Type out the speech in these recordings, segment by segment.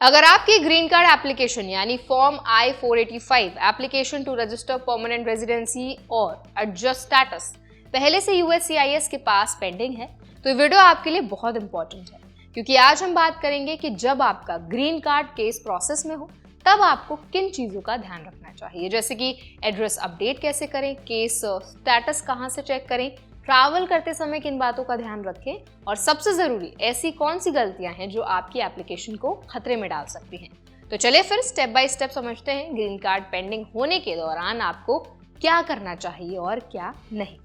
अगर आपकी green card application यानी form I-485 application to register permanent residency और एडजस्ट स्टेटस पहले से USCIS के पास पेंडिंग है तो ये वीडियो आपके लिए बहुत इंपॉर्टेंट है, क्योंकि आज हम बात करेंगे कि जब आपका ग्रीन कार्ड केस प्रोसेस में हो तब आपको किन चीज़ों का ध्यान रखना चाहिए, जैसे कि एड्रेस अपडेट कैसे करें, केस स्टेटस कहाँ से चेक करें, ट्रैवल करते समय किन बातों का ध्यान रखें और सबसे ज़रूरी ऐसी कौन सी गलतियां हैं जो आपकी एप्लीकेशन को खतरे में डाल सकती हैं। तो चलिए फिर स्टेप बाय स्टेप समझते हैं ग्रीन कार्ड पेंडिंग होने के दौरान आपको क्या करना चाहिए और क्या नहीं।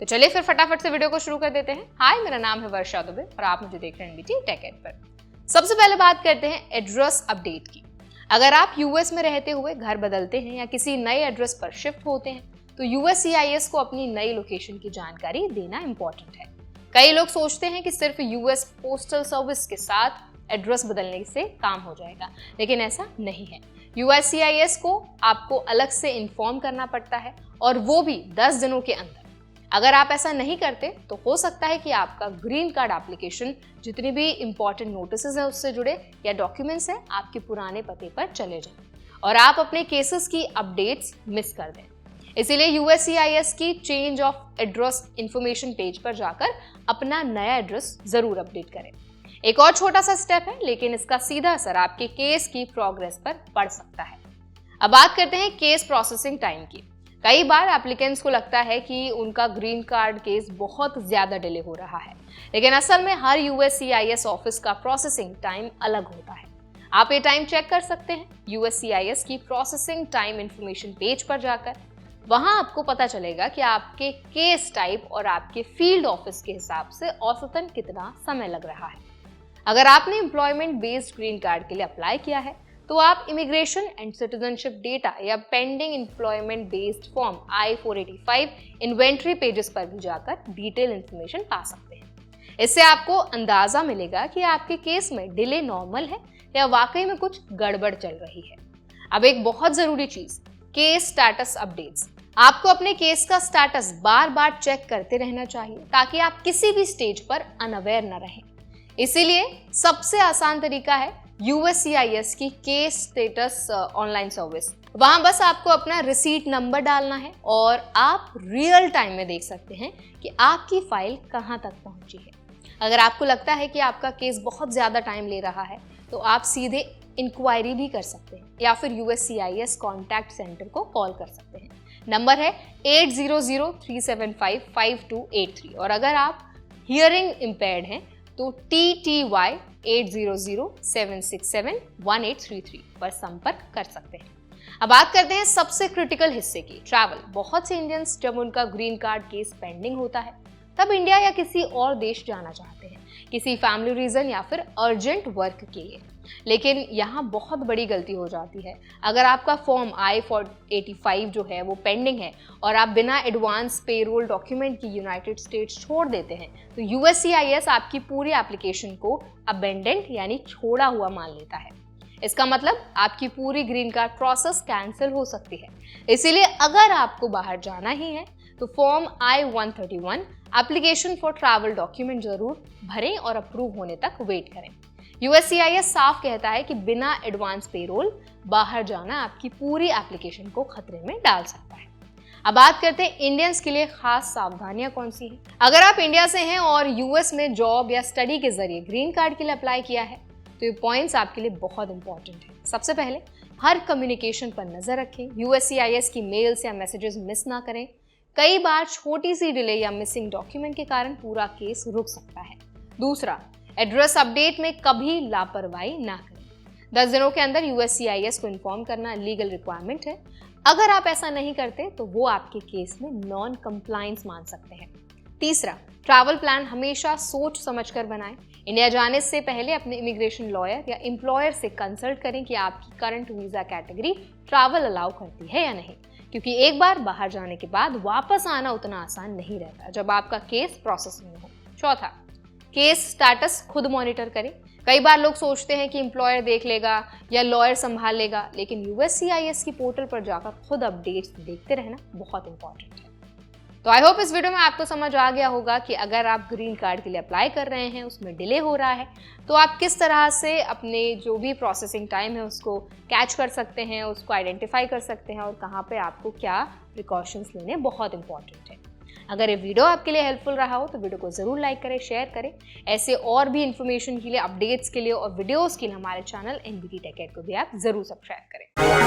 तो चलिए फिर फटाफट से वीडियो को शुरू कर देते हैं। हाय, मेरा नाम है वर्षा दुबे और आप मुझे देख रहे हैं NBT टेक एड पर। सबसे पहले बात करते हैं एड्रेस अपडेट की। अगर आप यूएस में रहते हुए घर बदलते हैं या किसी नए एड्रेस पर शिफ्ट होते हैं तो USCIS को अपनी नई लोकेशन की जानकारी देना इंपॉर्टेंट है। कई लोग सोचते हैं कि सिर्फ US पोस्टल सर्विस के साथ एड्रेस बदलने से काम हो जाएगा, लेकिन ऐसा नहीं है। USCIS को आपको अलग से इन्फॉर्म करना पड़ता है और वो भी 10 दिनों के अंदर। अगर आप ऐसा नहीं करते तो हो सकता है कि आपका ग्रीन कार्ड एप्लीकेशन जितनी भी इंपॉर्टेंट नोटिस हैं उससे जुड़े या डॉक्यूमेंट्स हैं आपके पुराने पते पर चले जाएं और आप अपने केसेस की अपडेट्स मिस कर दें। इसीलिए USCIS की change of address information page पर जाकर अपना नया एड्रेस जरूर अपडेट करें। एक और छोटा सा स्टेप है, लेकिन इसका सीधा असर आपके केस की प्रोग्रेस पर पड़ सकता है। अब बात करते हैं केस प्रोसेसिंग टाइम की। कई बार एप्लीकेंट्स को लगता है कि उनका ग्रीन कार्ड केस बहुत ज्यादा डिले हो रहा है, लेकिन असल में हर USCIS ऑफिस का प्रोसेसिंग टाइम अलग होता है। आप ये टाइम चेक कर सकते हैं USCIS की प्रोसेसिंग टाइम इंफॉर्मेशन पेज पर जाकर। वहां आपको पता चलेगा कि आपके केस टाइप और आपके फील्ड ऑफिस के हिसाब से औसतन कितना समय लग रहा है। अगर आपने एम्प्लॉयमेंट बेस्ड ग्रीन कार्ड के लिए अप्लाई किया है तो आप इमिग्रेशन एंड सिटीजनशिप डेटा या pending employment based form I-485 inventory pages पर भी जाकर डिटेल इंफॉर्मेशन पा सकते हैं। इससे आपको अंदाजा मिलेगा कि आपके केस में डिले नॉर्मल है या वाकई में कुछ गड़बड़ चल रही है। अब एक बहुत जरूरी चीज, केस स्टेटस अपडेट्स। आपको अपने केस का स्टेटस बार बार चेक करते रहना चाहिए ताकि आप किसी भी स्टेज पर अनअवेयर न रहें। इसीलिए सबसे आसान तरीका है USCIS की केस स्टेटस ऑनलाइन सर्विस। वहां बस आपको अपना रिसीट नंबर डालना है और आप रियल टाइम में देख सकते हैं कि आपकी फाइल कहां तक पहुंची है। अगर आपको लगता है कि आपका केस बहुत ज्यादा टाइम ले रहा है तो आप सीधे इंक्वायरी भी कर सकते हैं या फिर USCIS कॉन्टैक्ट सेंटर को कॉल कर सकते हैं। नंबर है 8003755283 और अगर आप हियरिंग इम्पेयर्ड हैं तो TTY 8007671833 पर संपर्क कर सकते हैं। अब बात करते हैं सबसे क्रिटिकल हिस्से की, ट्रैवल। बहुत से इंडियंस जब उनका ग्रीन कार्ड केस पेंडिंग होता है तब इंडिया या किसी और देश जाना चाहते हैं, किसी फैमिली रीजन या फिर अर्जेंट वर्क के लिए। लेकिन यहाँ बहुत बड़ी गलती हो जाती है। अगर आपका फॉर्म I-485 जो है वो पेंडिंग है और आप बिना एडवांस पेरोल डॉक्यूमेंट की यूनाइटेड स्टेट्स छोड़ देते हैं तो USCIS आपकी पूरी एप्लीकेशन को अबेंडेंट यानी छोड़ा हुआ मान लेता है। इसका मतलब आपकी पूरी ग्रीन कार्ड प्रोसेस कैंसिल हो सकती है। इसीलिए अगर आपको बाहर जाना ही है तो form I-131 application for travel document जरूर भरें और अप्रूव होने तक वेट करें। USCIS साफ कहता है कि बिना एडवांस पेरोल बाहर जाना आपकी पूरी एप्लीकेशन को खतरे में डाल सकता है। अब बात करते हैं इंडियंस के लिए खास सावधानियां कौन सी हैं। अगर आप इंडिया से हैं और US में जॉब या स्टडी के जरिए ग्रीन कार्ड के लिए अप्लाई किया है तो ये पॉइंट्स आपके लिए बहुत इंपॉर्टेंट है। सबसे पहले हर कम्युनिकेशन पर नजर रखें, USCIS की मेल्स या मैसेजेस मिस ना करें। कई बार छोटी सी डिले या मिसिंग डॉक्यूमेंट के कारण पूरा केस रुक सकता है। दूसरा, एड्रेस अपडेट में कभी लापरवाही ना करें। 10 दिनों के अंदर USCIS को इन्फॉर्म करना लीगल रिक्वायरमेंट है। अगर आप ऐसा नहीं करते तो वो आपके केस में नॉन कंप्लायंस मान सकते हैं। तीसरा, ट्रैवल प्लान हमेशा सोच समझकर बनाएं। इंडिया जाने से पहले अपने इमिग्रेशन लॉयर या एम्प्लॉयर से कंसल्ट करें कि आपकी current visa category travel allow करती है या नहीं, क्योंकि एक बार बाहर जाने के बाद वापस आना उतना आसान नहीं रहता जब आपका केस प्रोसेसिंग में हो। चौथा, केस स्टेटस खुद मॉनिटर करें। कई बार लोग सोचते हैं कि एम्प्लॉयर देख लेगा या लॉयर संभाल लेगा, लेकिन USCIS की पोर्टल पर जाकर खुद अपडेट्स देखते रहना बहुत इंपॉर्टेंट है। तो आई होप इस वीडियो में आपको समझ आ गया होगा कि अगर आप ग्रीन कार्ड के लिए अप्लाई कर रहे हैं, उसमें डिले हो रहा है, तो आप किस तरह से अपने जो भी प्रोसेसिंग टाइम है उसको कैच कर सकते हैं, उसको आइडेंटिफाई कर सकते हैं और कहाँ पे आपको क्या प्रिकॉशंस लेने बहुत इंपॉर्टेंट है। अगर ये वीडियो आपके लिए हेल्पफुल रहा हो तो वीडियो को ज़रूर लाइक करें, शेयर करें। ऐसे और भी इन्फॉर्मेशन के लिए, अपडेट्स के लिए और वीडियोज़ के लिए हमारे चैनल NBT Tech Ed को भी आप ज़रूर सब्सक्राइब करें।